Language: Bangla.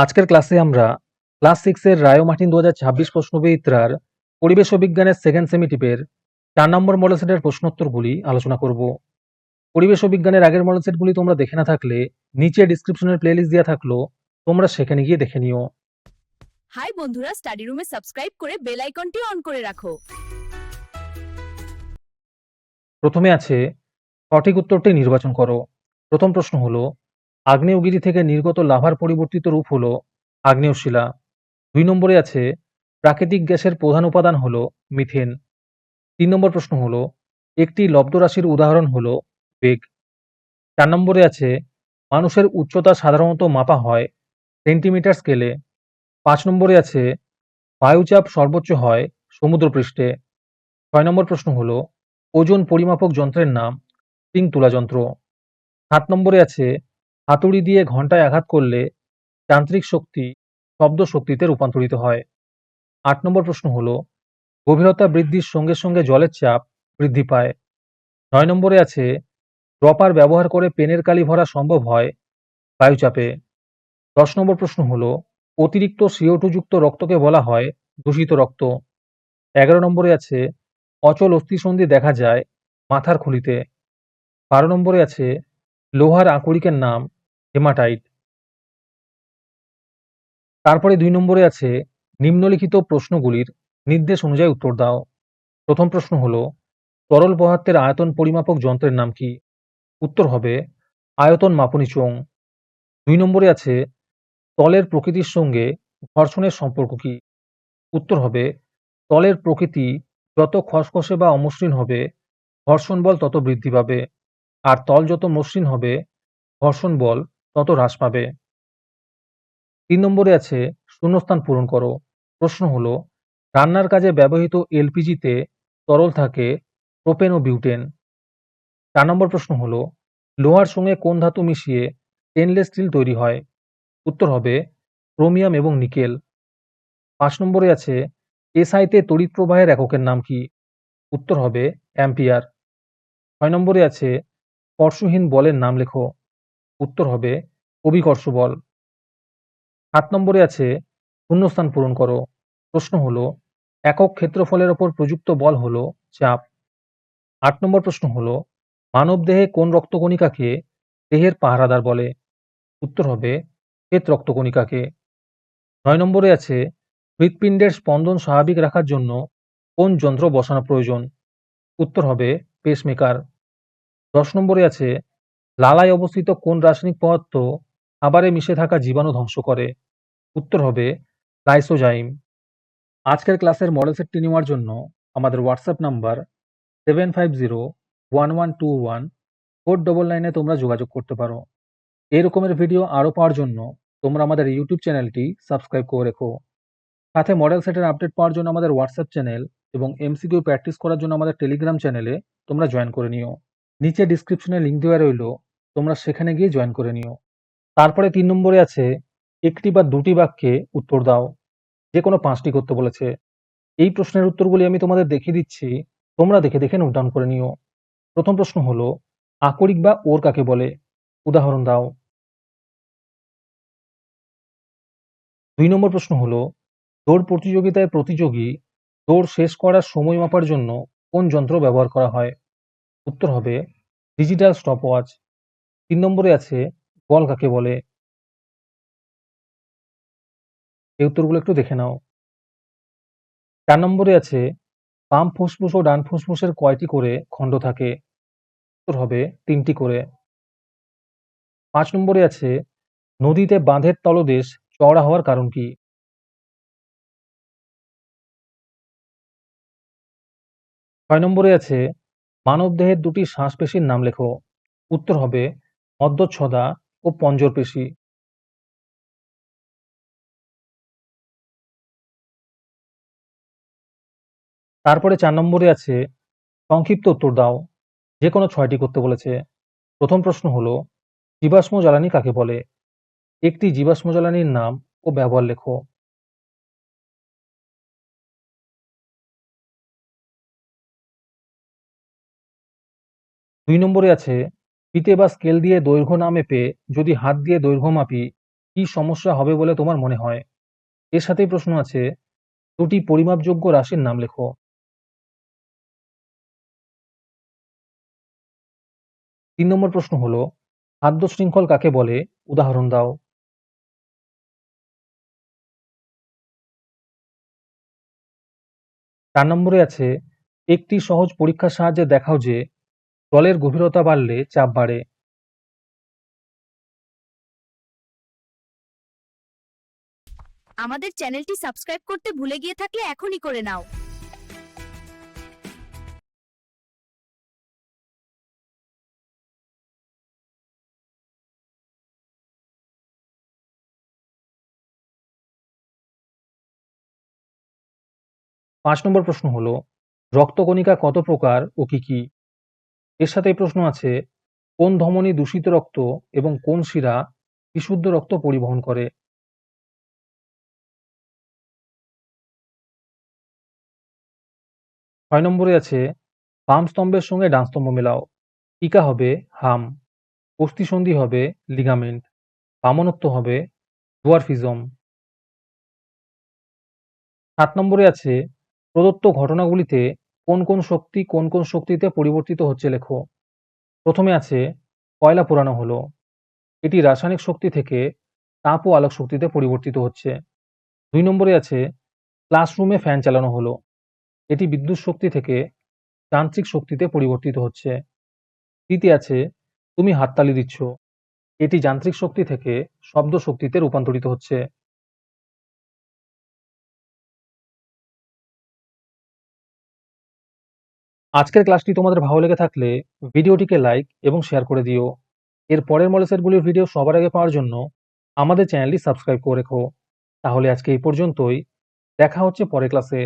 আজকের ক্লাসে আমরা ক্লাস 6 এর রায় ও মার্টিন 2026 প্রশ্নবিচিত্রার পরিবেশ ও বিজ্ঞানের সেকেন্ড সেমিটিপের 4 নম্বর মডেল সেটের প্রশ্নোত্তরগুলি আলোচনা করব। পরিবেশ ও বিজ্ঞানের আগের মডেল সেটগুলি তোমরা দেখে না থাকলে নিচে ডিসক্রিপশনের প্লেলিস্ট দেওয়া থাকলো, তোমরা সেখানে গিয়ে দেখে নিও। হাই বন্ধুরা, স্টাডি রুমে সাবস্ক্রাইব করে বেল আইকনটি অন করে রাখো। প্রথমে আছে সঠিক উত্তরটি নির্বাচন করো। প্রথম প্রশ্ন হলো, আগ্নেয়গিরি থেকে নির্গত লাভার পরিবর্তিত রূপ হলো আগ্নেয় শিলা। 2 নম্বরে আছে প্রাকৃতিক গ্যাসের প্রধান উপাদান হলো মিথেন। 3 নম্বর প্রশ্ন হলো, একটি লব্ধ রাশির উদাহরণ হলো বেগ। 4 নম্বরে আছে মানুষের উচ্চতা সাধারণত মাপা হয় সেন্টিমিটার স্কেলে। 5 নম্বরে আছে বায়ুচাপ সর্বোচ্চ হয় সমুদ্রপৃষ্ঠে। 6 নম্বর প্রশ্ন হলো, ওজন পরিমাপক যন্ত্রের নাম স্প্রিং তুলা যন্ত্র। 7 নম্বরে আছে হাতুড়ি দিয়ে ঘন্টায় আঘাত করলে যান্ত্রিক শক্তি শব্দ শক্তিতে রূপান্তরিত হয়। 8 নম্বর প্রশ্ন হলো, গভীরতা বৃদ্ধির সঙ্গে সঙ্গে জলের চাপ বৃদ্ধি পায়। 9 নম্বরে আছে ড্রপার ব্যবহার করে পেনের কালি ভরা সম্ভব হয় বায়ুচাপে। 10 নম্বর প্রশ্ন হলো, অতিরিক্ত CO2 যুক্ত রক্তকে বলা হয় দূষিত রক্ত। 11 নম্বরে আছে অচল অস্থিসন্ধি দেখা যায় মাথার খুলিতে। 12 নম্বরে আছে লোহার আকরিকের নাম হেমাটাইট। তারপরে 2 নম্বরে আছে নিম্নলিখিত প্রশ্নগুলির নির্দেশ অনুযায়ী উত্তর দাও। প্রথম প্রশ্ন হলো, তরল পদার্থের আয়তন পরিমাপক যন্ত্রের নাম কি? উত্তর হবে আয়তন মাপনী চোঙ। 2 নম্বরে আছে তলের প্রকৃতির সঙ্গে ঘর্ষণের সম্পর্ক কি? উত্তর হবে তলের প্রকৃতি যত খসখসে বা অমসৃণ হবে ঘর্ষণ বল তত বৃদ্ধি পাবে, আর তল যত মসৃণ হবে ঘর্ষণ বল তত হ্রাস পাবে। 3 নম্বরে আছে শূন্যস্থান পূরণ করো। প্রশ্ন হলো, রান্নার কাজে ব্যবহৃত এলপিজিতে তরল থাকে প্রোপেন ও বিউটেন। 4 নম্বর প্রশ্ন হলো, লোহার সঙ্গে কোন ধাতু মিশিয়ে স্টেনলেস স্টিল তৈরি হয়? উত্তর হবে ক্রোমিয়াম এবং নিকেল। 5 নম্বরে আছে এসআইতে তড়িৎ প্রবাহের এককের নাম কি? উত্তর হবে অ্যাম্পিয়ার। 6 নম্বরে আছে স্পর্শহীন বলের নাম লেখো। উত্তর হবে অভিকর্ষ বল। 7 নম্বরে আছে শূন্যস্থান পূরণ করো। প্রশ্ন হলো, একক ক্ষেত্রফলের ওপর প্রযুক্ত বল হলো চাপ। 8 নম্বর প্রশ্ন হলো, মানবদেহে কোন রক্তকণিকাকে দেহের পাহারাদার বলে? উত্তর হবে শ্বেত রক্তকণিকাকে। 9 নম্বরে আছে হৃৎপিণ্ডের স্পন্দন স্বাভাবিক রাখার জন্য কোন যন্ত্র বসানো প্রয়োজন? উত্তর হবে পেসমেকার। 10 নম্বরে আছে লালায় অবস্থিত কোন রাসায়নিক পদার্থ খাবারে মিশে থাকা জীবাণু ধ্বংস করে? উত্তর হবে লাইসোজাইম। আজকের ক্লাসের মডেল সেটটি নেওয়ার জন্য আমাদের হোয়াটসঅ্যাপ নাম্বার 7501114999 তোমরা যোগাযোগ করতে পারো। এই রকমের ভিডিও আরও পাওয়ার জন্য তোমরা আমাদের ইউটিউব চ্যানেলটি সাবস্ক্রাইব করে রেখো। সাথে মডেল সেটের আপডেট পাওয়ার জন্য আমাদের হোয়াটসঅ্যাপ চ্যানেল এবং এমসিকিউ প্র্যাকটিস করার জন্য আমাদের টেলিগ্রাম চ্যানেলে তোমরা জয়েন করে নিও। নিচে ডিসক্রিপশনে লিঙ্ক দেওয়া রইল, তোমরা সেখানে গিয়ে জয়েন করে নিও। তারপরে 3 নম্বরে আছে একটি বা দুটি বাক্যে উত্তর দাও। যে কোনো 5টি করতে বলেছে। এই প্রশ্নের উত্তরগুলি আমি তোমাদের দেখিয়ে দিচ্ছি, তোমরা দেখে দেখে নোট ডাউন করে নিও। প্রথম প্রশ্ন হলো, আকরিক বা ওর কাকে বলে? উদাহরণ দাও। 2 নম্বর প্রশ্ন হলো, দৌড় প্রতিযোগিতায় প্রতিযোগী দৌড় শেষ করার সময় মাপার জন্য কোন যন্ত্র ব্যবহার করা হয়? উত্তর হবে ডিজিটাল স্টপওয়াচ। 3 নম্বরে আছে বল কাকে বলে? এই উত্তরগুলো একটু দেখে নাও। 4 নম্বরে আছে বাম ফুসফুস ও ডান ফুসফুসের কয়টি করে খণ্ড থাকে? উত্তর হবে 3টি করে। 5 নম্বরে আছে নদীতে বাঁধের তলদেশ চওড়া হওয়ার কারণ কি? 6 নম্বরে আছে মানবদেহের দুটি শ্বাসপেশির নাম লেখো। উত্তর হবে মধ্যচ্ছদা ও পঞ্জর পেশি। তারপরে 4 নম্বরে আছে সংক্ষিপ্ত উত্তর দাও। যে কোনো 6টি করতে বলেছে। প্রথম প্রশ্ন হলো, জীবাশ্ম জ্বালানি কাকে বলে? একটি জীবাশ্ম জ্বালানির নাম ও ব্যবহার লেখো। 2 নম্বরে আছে ফিতে বা স্কেল দিয়ে দৈর্ঘ্য না মেপে যদি হাত দিয়ে দৈর্ঘ্য মাপি কি সমস্যা হবে বলে তোমার মনে হয়? এর সাথেই প্রশ্ন আছে, দুটি পরিমাপযোগ্য রাশির নাম লেখো। ৩ নম্বর প্রশ্ন হলো, খাদ্য শৃঙ্খল কাকে বলে? উদাহরণ দাও। ৪ নম্বরে আছে, একটি সহজ পরীক্ষার সাহায্যে দেখাও যে জলের গভীরতা বাড়লে চাপ বাড়ে। আমাদের চ্যানেলটি সাবস্ক্রাইব করতে ভুলে গিয়ে থাকলে এখনই করে নাও। ৫ নম্বর প্রশ্ন হলো, রক্তকণিকা কত প্রকার ও কি কি? এর সাথেই প্রশ্ন আছে, কোন ধমনী দূষিত রক্ত এবং কোন শিরা বিশুদ্ধ রক্ত পরিবহন করে? ৬ নম্বরে আছে, বাম স্তম্ভের সঙ্গে ডান স্তম্ভ মেলাও। টিকা হবে হাম, অস্থিসন্ধি হবে লিগামেন্ট, বামনত্ব হবে ডোয়ারফিজম। ৭ নম্বরে আছে, প্রদত্ত ঘটনাগুলিতে কোন কোন শক্তি কোন কোন শক্তিতে পরিবর্তিত হচ্ছে লেখো। প্রথমে আছে, কয়লা পোড়ানো হলো। এটি রাসায়নিক শক্তি থেকে তাপ ও আলোক শক্তিতে পরিবর্তিত হচ্ছে। ২ নম্বরে আছে, ক্লাসরুমে ফ্যান চালানো হলো। এটি বিদ্যুৎ শক্তি থেকে যান্ত্রিক শক্তিতে পরিবর্তিত হচ্ছে। তৃতীয় আছে, তুমি হাততালি দিচ্ছ। এটি যান্ত্রিক শক্তি থেকে শব্দ শক্তিতে রূপান্তরিত হচ্ছে। আজকের ক্লাসটি তোমাদের ভালো লেগে থাকলে ভিডিওটিকে লাইক এবং শেয়ার করে দিও। এর পরের মডেল সেটগুলির ভিডিও সবার আগে পাওয়ার জন্য আমাদের চ্যানেলটি সাবস্ক্রাইব করে রেখো। তাহলে আজকে এই পর্যন্তই। দেখা হচ্ছে পরের ক্লাসে।